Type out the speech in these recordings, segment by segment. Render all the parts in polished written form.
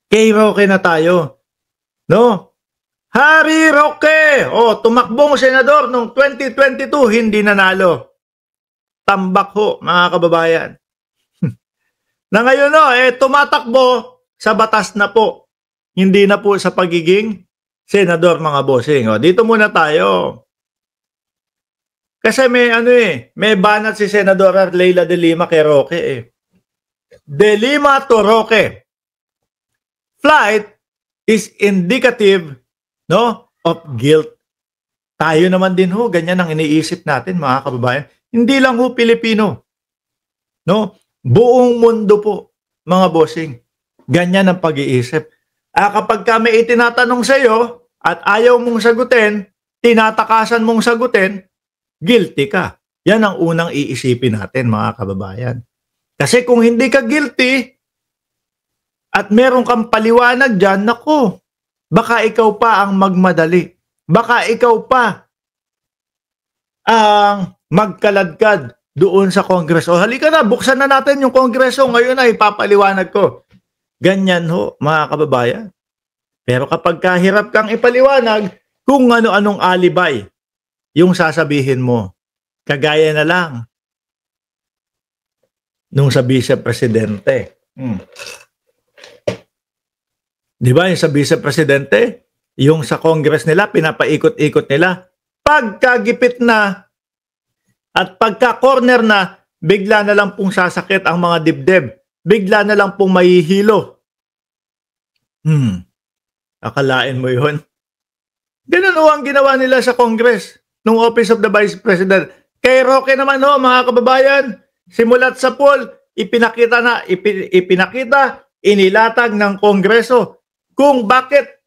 Kay Roque na tayo. No? Harry Roque! O, tumakbong senador noong 2022, hindi nanalo. Tambak ho, mga kababayan. Na ngayon no, tumatakbo sa batas na po. Hindi na po sa pagiging senador, mga bossing. O, dito muna tayo. Kasi may banat si Senadora Leila de Lima kay Roque De Lima to Roque. Flight is indicative, no, of guilt. Tayo naman din ho, ganyan ang iniisip natin, mga kababayan. Hindi lang ho Pilipino. No? Buong mundo po, mga bossing. Ganyan ang pag-iisip. Kapag may itinatanong sa iyo at ayaw mong sagutin, tinatakasan mong sagutin, guilty ka. Yan ang unang iisipin natin, mga kababayan. Kasi kung hindi ka guilty at meron kang paliwanag dyan, naku, baka ikaw pa ang magmadali. Baka ikaw pa ang magkaladkad doon sa Kongreso. Halika na, buksan na natin yung Kongreso. Ngayon na ipapaliwanag ko. Ganyan ho, mga kababayan. Pero kapag kahirap kang ipaliwanag, kung ano-anong alibay yung sasabihin mo. Kagaya na lang nung sa vice-presidente. Di ba yung sa vice-presidente, yung sa Congress nila, pinapaikot-ikot nila. Pagkagipit na at pagka-corner na, bigla na lang pong sasakit ang mga dibdib. Bigla na lang pong mahihilo. Akalain mo yun? Ganun ang ginawa nila sa Congress nung Office of the Vice President. Kay Roque naman ho, mga kababayan, simulat sa poll, ipinakita, inilatag ng Kongreso kung bakit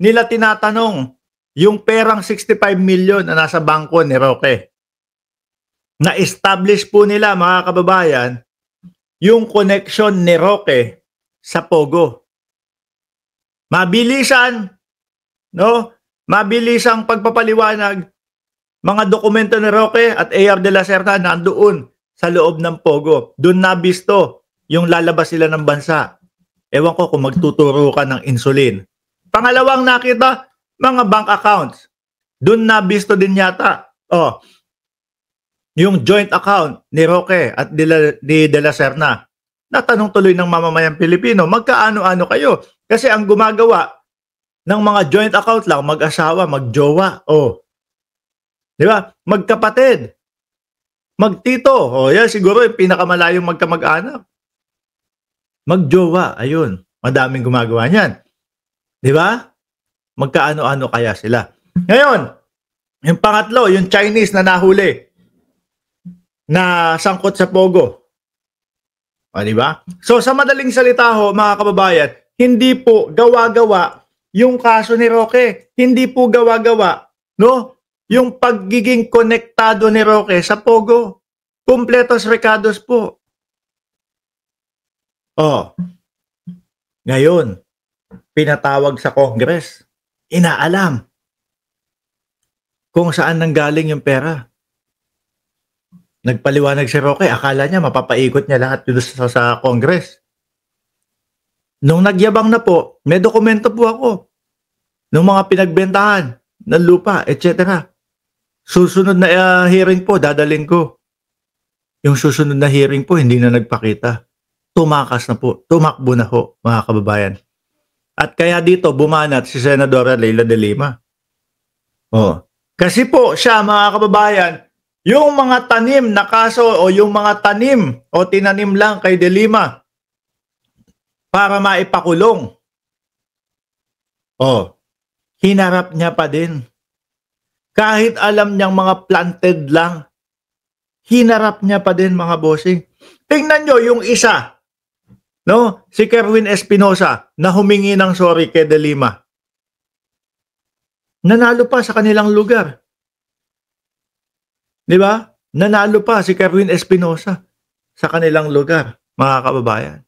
nila tinatanong yung perang 65 million na nasa bangko ni Roque. Na-establish po nila, mga kababayan, yung connection ni Roque sa Pogo. Mabilisan, no? Mabilisang pagpapaliwanag, mga dokumento ni Roque at AR de la Cerda nandoon sa loob ng Pogo. Doon nabisto yung lalabas sila ng bansa. Ewan ko kung magtuturo ka ng insulin. Pangalawang nakita, mga bank accounts. Doon nabisto din yata. Yung joint account ni Roque at ni de la Serna. Natanong tuloy ng mamamayang Pilipino, magkaano-ano kayo? Kasi ang gumagawa ng mga joint account lang, mag-asawa, mag-jowa. Di ba? Magkapatid. Magtito. Yan siguro yung pinakamalayong magkamag-anak. Mag-jowa. Ayun. Madaming gumagawa niyan. Di ba? Magkaano-ano kaya sila. Ngayon, yung pangatlo, yung Chinese na nahuli na sangkot sa Pogo. Di ba? So sa madaling salita ho, mga kababayan, hindi po gawa-gawa yung kaso ni Roque. Hindi po gawa-gawa, no? Yung pagiging konektado ni Roque sa Pogo. Kumpletos recados po. Ngayon, pinatawag sa Congress. Inaalam kung saan nanggaling yung pera. Nagpaliwanag si Roque, akala niya mapapaikot niya lahat dito sa Congress. Nung nagyabang na po, may dokumento po ako ng mga pinagbentahan ng lupa, etc. Susunod na hearing po, dadaling ko. Yung susunod na hearing po, hindi na nagpakita. Tumakas na po, tumakbo na ho, mga kababayan. At kaya dito, bumanat si Senadora Leila de Lima. Kasi po siya, mga kababayan, yung mga tanim na kaso o yung mga tanim o tinanim lang kay de Lima para maipakulong. Hinarap niya pa din. Kahit alam niyang mga planted lang, hinarap niya pa din, mga bossing. Tingnan nyo yung isa, no? Si Kerwin Espinosa na humingi ng sorry kay de Lima. Nanalo pa sa kanilang lugar. Di ba? Nanalo pa si Kerwin Espinosa sa kanilang lugar, mga kababayan.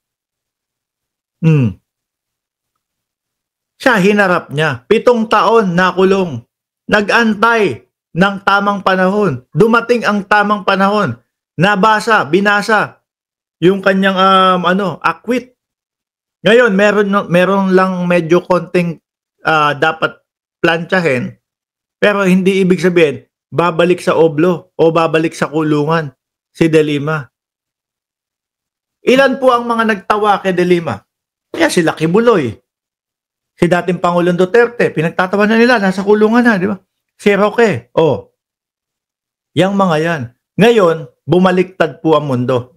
Siya, hinarap niya. 7 taon nakulong. Nag-antay ng tamang panahon. Dumating ang tamang panahon. Binasa yung kanyang acquit. Ngayon meron lang medyo konting, dapat plantsahin, pero hindi ibig sabihin babalik sa oblo o babalik sa kulungan si De Lima. Ilan po ang mga nagtawa kay De Lima? Kaya si Lucky Buloy, si dating Pangulong Duterte, pinagtatawanan nila, nasa kulungan na, di ba? Si Roque, yang mga yan. Ngayon, bumaliktad po ang mundo.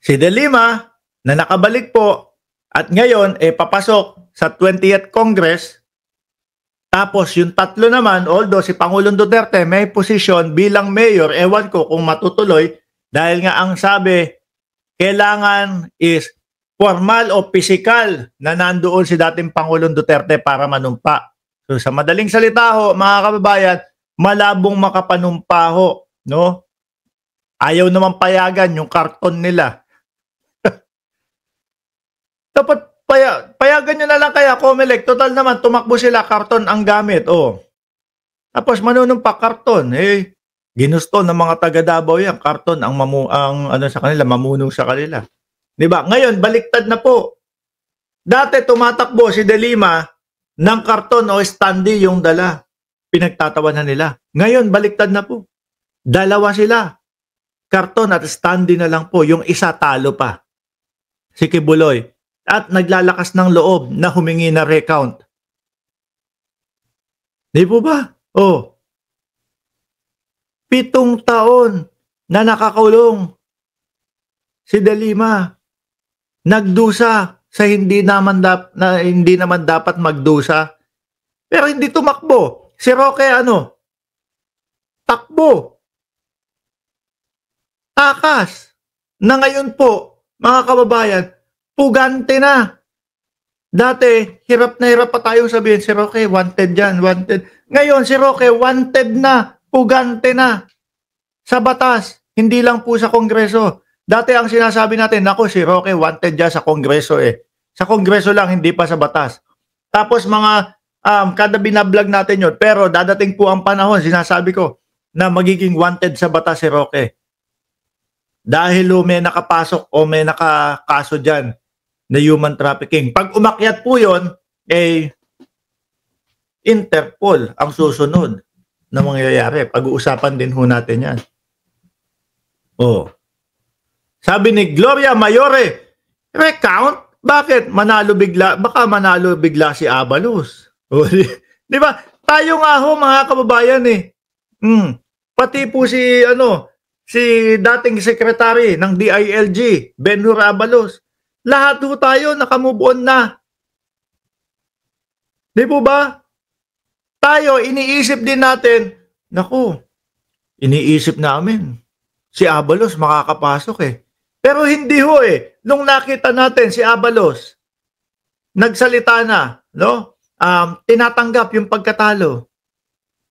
Si De Lima, na nakabalik po, at ngayon, papasok sa 20th Congress, tapos yung tatlo naman, although si Pangulong Duterte may posisyon bilang mayor, ewan ko kung matutuloy, dahil nga ang sabi, kailangan is formal o physical na nandoon si dating Pangulong Duterte para manumpa. So sa madaling salita ho, mga kababayan, malabong makapanumpa ho, no? Ayaw naman payagan yung karton nila. Dapat payagan nyo na lang kaya, Comelec. Total naman, tumakbo sila, karton ang gamit. Tapos manunumpa karton. Ginusto ng mga taga Davao yan. Karton ang sa kanila, mamunong sa kanila. Diba? Ngayon, baliktad na po. Dati tumatakbo si De Lima ng karton o standee yung dala. Pinagtatawanan nila. Ngayon, baliktad na po. Dalawa sila. Karton at standee na lang po. Yung isa talo pa. Si Kibuloy. At naglalakas ng loob na humingi na recount. Di po ba? 7 taon na nakakulong si De Lima. Nagdusa sa hindi naman dapat magdusa. Pero hindi tumakbo. Si Roque takbo. Takas. Na ngayon po, mga kababayan, pugante na. Dati, hirap na hirap pa tayong sabihin, si Roque, wanted yan, wanted. Ngayon, si Roque, wanted na, pugante na. Sa batas, hindi lang po sa Kongreso. Dati ang sinasabi natin, nako si Roque, wanted dyan sa Kongreso Sa Kongreso lang, hindi pa sa batas. Tapos kada binablog natin yun, pero dadating po ang panahon, sinasabi ko, na magiging wanted sa batas si Roque. Dahil may nakapasok o may nakakaso dyan na human trafficking. Pag umakyat po yun, Interpol ang susunod na mangyayari. Pag-uusapan din ho natin yan. Sabi ni Gloria Mayore, recount? Bakit? Baka manalo bigla si Abalos. Di ba? Tayo nga ho, mga kababayan Pati po si dating secretary ng DILG, Benhur Abalos. Lahat ho tayo nakamove on na. Di po ba? Tayo, iniisip din natin, iniisip namin, si Abalos makakapasok Pero hindi ho Nung nakita natin si Abalos, nagsalita na, tinatanggap yung pagkatalo.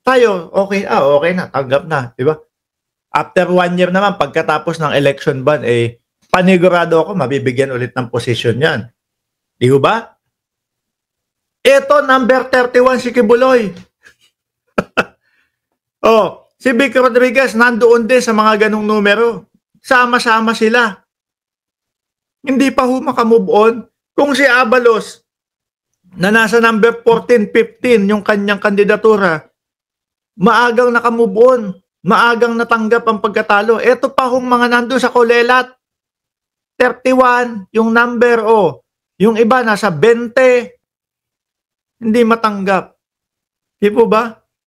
Tayo, okay na, tanggap na, di ba? After 1 year naman, pagkatapos ng election ban, panigurado ako, mabibigyan ulit ng posisyon yan. Di ba? Ito, number 31, si Kibuloy. Si Vic Rodriguez, nandoon din sa mga ganong numero. Sama-sama sila. Hindi pa ho makamove on. Kung si Abalos, na nasa number 14, 15, yung kanyang kandidatura, maagang nakamove on. Maagang natanggap ang pagkatalo. Ito pa hong mga nando sa Colelat. 31, yung number yung iba nasa 20. Hindi matanggap. Di po ba?